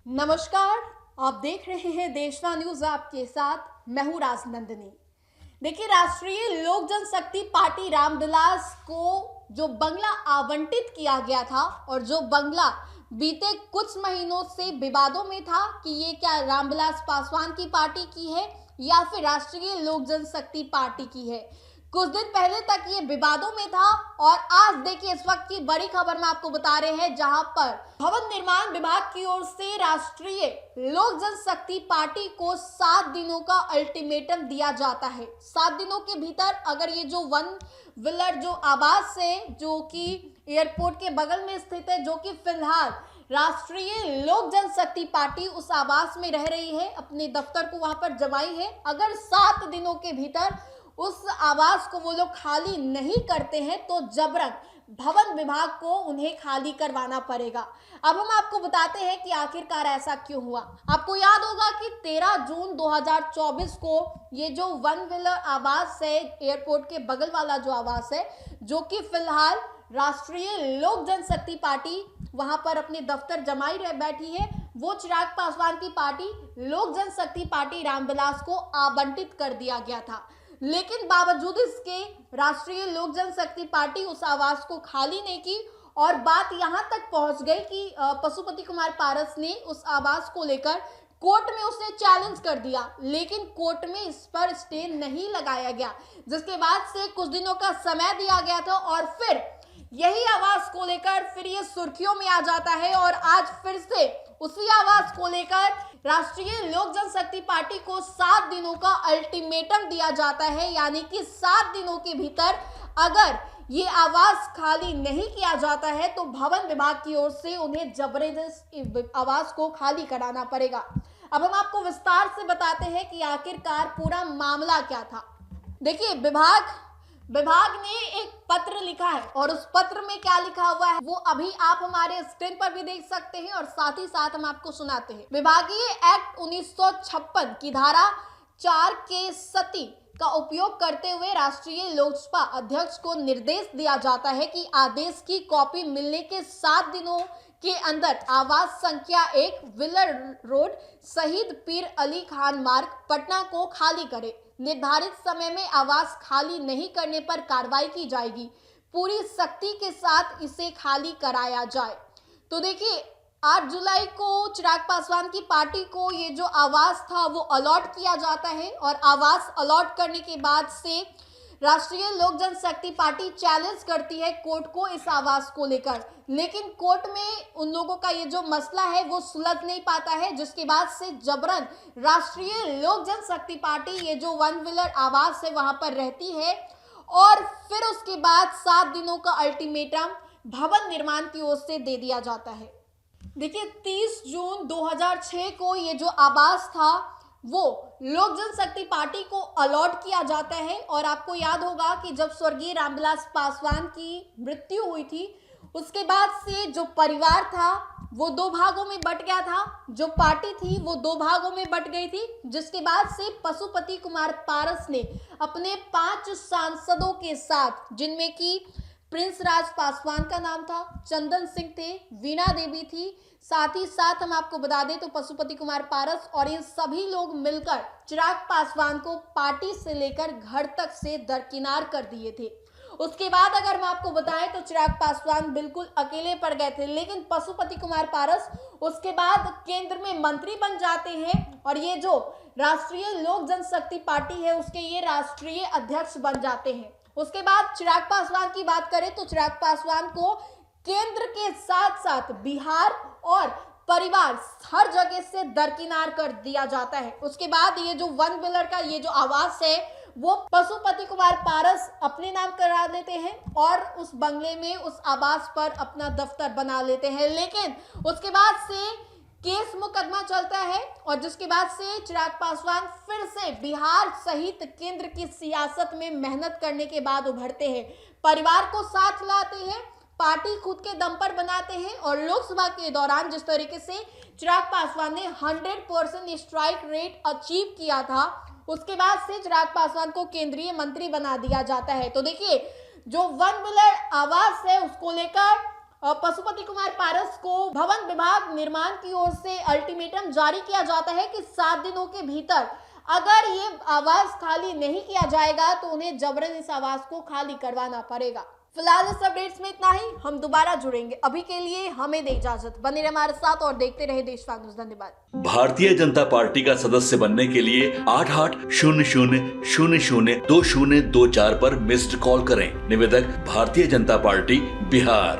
नमस्कार। आप देख रहे हैं देशवा न्यूज। आपके साथ मैं हूं राजनंदिनी। देखिए, राष्ट्रीय लोक जनशक्ति पार्टी रामविलास को जो बंगला आवंटित किया गया था और जो बंगला बीते कुछ महीनों से विवादों में था कि ये क्या रामविलास पासवान की पार्टी की है या फिर राष्ट्रीय लोक जनशक्ति पार्टी की है। कुछ दिन पहले तक ये विवादों में था और आज देखिए इस वक्त की बड़ी खबर में आपको बता रहे हैं, जहां पर भवन निर्माण विभाग की ओर से राष्ट्रीय लोक जनशक्ति पार्टी को 7 दिनों का अल्टीमेटम दिया जाता है। 7 दिनों के भीतर अगर ये जो वन विलर जो आवास है जो कि एयरपोर्ट के बगल में स्थित है, जो कि फिलहाल राष्ट्रीय लोक जनशक्ति पार्टी उस आवास में रह रही है, अपने दफ्तर को वहां पर जमाई है। अगर 7 दिनों के भीतर उस आवास को वो लोग खाली नहीं करते हैं तो जबरन भवन विभाग को उन्हें खाली करवाना पड़ेगा। अब हम आपको बताते हैं कि आखिरकार ऐसा क्यों हुआ। आपको याद होगा कि 13 जून 2024 को ये जो वन विलर आवास है, एयरपोर्ट के बगल वाला जो आवास है, जो कि फिलहाल राष्ट्रीय लोक जनशक्ति पार्टी वहां पर अपने दफ्तर जमाई रह बैठी है, वो चिराग पासवान की पार्टी लोक जनशक्ति पार्टी रामविलास को आवंटित कर दिया गया था। लेकिन बावजूद इसके राष्ट्रीय लोक जनशक्ति पार्टी उस आवास को खाली नहीं की और बात यहां तक पहुंच गई कि पशुपति कुमार पारस ने उस आवास को लेकर कोर्ट में उसने चैलेंज कर दिया, लेकिन कोर्ट में इस पर स्टे नहीं लगाया गया, जिसके बाद से कुछ दिनों का समय दिया गया था और फिर यही आवास को लेकर फिर ये सुर्खियों में आ जाता है और आज फिर से उसी आवास को लेकर राष्ट्रीय लोक जनशक्ति पार्टी को 7 दिनों का अल्टीमेटम दिया जाता है। यानी कि 7 दिनों के भीतर अगर ये आवास खाली नहीं किया जाता है तो भवन विभाग की ओर से उन्हें जबरदस्त आवास को खाली कराना पड़ेगा। अब हम आपको विस्तार से बताते हैं कि आखिरकार पूरा मामला क्या था। देखिए, विभाग ने एक पत्र लिखा है और उस पत्र में क्या लिखा हुआ है वो अभी आप हमारे स्क्रीन पर भी देख सकते हैं और साथ ही साथ हम आपको सुनाते हैं। विभागीय एक्ट 1956 की धारा 4 के सती का उपयोग करते हुए राष्ट्रीय लोजपा अध्यक्ष को निर्देश दिया जाता है कि आदेश की कॉपी मिलने के 7 दिनों के अंदर आवास संख्या 1 विलर रोड शहीद पीर अली खान मार्ग पटना को खाली करे। निर्धारित समय में आवास खाली नहीं करने पर कार्रवाई की जाएगी। पूरी सख्ती के साथ इसे खाली कराया जाए। तो देखिए, 8 जुलाई को चिराग पासवान की पार्टी को ये जो आवास था वो अलॉट किया जाता है और आवास अलॉट करने के बाद से राष्ट्रीय लोक जनशक्ति पार्टी चैलेंज करती है कोर्ट को इस आवास को लेकर, लेकिन कोर्ट में उन लोगों का ये जो मसला है वो सुलझ नहीं पाता है, जिसके बाद से जबरन राष्ट्रीय लोक जनशक्ति पार्टी ये जो वन विलर आवास है वहां पर रहती है और फिर उसके बाद 7 दिनों का अल्टीमेटम भवन निर्माण की ओर से दे दिया जाता है। देखिए, 30 जून 2006 को ये जो आवास था वो लोक जनशक्ति पार्टी को अलॉट किया जाता है और आपको याद होगा कि जब स्वर्गीय रामविलास पासवान की मृत्यु हुई थी उसके बाद से जो परिवार था वो 2 भागों में बट गया था, जो पार्टी थी वो 2 भागों में बट गई थी, जिसके बाद से पशुपति कुमार पारस ने अपने 5 सांसदों के साथ, जिनमें कि प्रिंस राज पासवान का नाम था, चंदन सिंह थे, वीणा देवी थी, साथ ही साथ हम आपको बता दें तो पशुपति कुमार पारस और ये सभी लोग मिलकर चिराग पासवान को पार्टी से लेकर घर तक से दरकिनार कर दिए थे। उसके बाद अगर हम आपको बताएं तो चिराग पासवान बिल्कुल अकेले पड़ गए थे, लेकिन पशुपति कुमार पारस उसके बाद केंद्र में मंत्री बन जाते हैं और ये जो राष्ट्रीय लोक जनशक्ति पार्टी है उसके ये राष्ट्रीय अध्यक्ष बन जाते हैं। उसके बाद चिराग पासवान की बात करें तो चिराग पासवान को केंद्र के साथ साथ बिहार और परिवार हर जगह से दरकिनार कर दिया जाता है। उसके बाद ये जो वन विलर का ये जो आवास है वो पशुपति कुमार पारस अपने नाम करा लेते हैं और उस बंगले में उस आवास पर अपना दफ्तर बना लेते हैं, लेकिन उसके बाद से केस मुकदमा चलता है और जिसके बाद से चिराग पासवान फिर से बिहार सहित केंद्र की सियासत में मेहनत करने के बाद उभरते हैं, परिवार को साथ लाते हैं, पार्टी खुद के दम पर बनाते हैं और लोकसभा के दौरान जिस तरीके से चिराग पासवान ने 100% स्ट्राइक रेट अचीव किया था, उसके बाद से चिराग पासवान को केंद्रीय मंत्री बना दिया जाता है। तो देखिए, जो वन विलर आवास है उसको लेकर पशुपति कुमार पारस को भवन विभाग निर्माण की ओर से अल्टीमेटम जारी किया जाता है कि 7 दिनों के भीतर अगर ये आवास खाली नहीं किया जाएगा तो उन्हें जबरन इस आवास को खाली करवाना पड़ेगा। फिलहाल इस अपडेट्स में इतना ही, हम दोबारा जुड़ेंगे। अभी के लिए हमें दे इजाजत, बने रहे हमारे साथ और देखते रहे देशवान न्यूज़। धन्यवाद। भारतीय जनता पार्टी का सदस्य बनने के लिए 8800002024 पर मिस्ड कॉल करें। निवेदक भारतीय जनता पार्टी बिहार।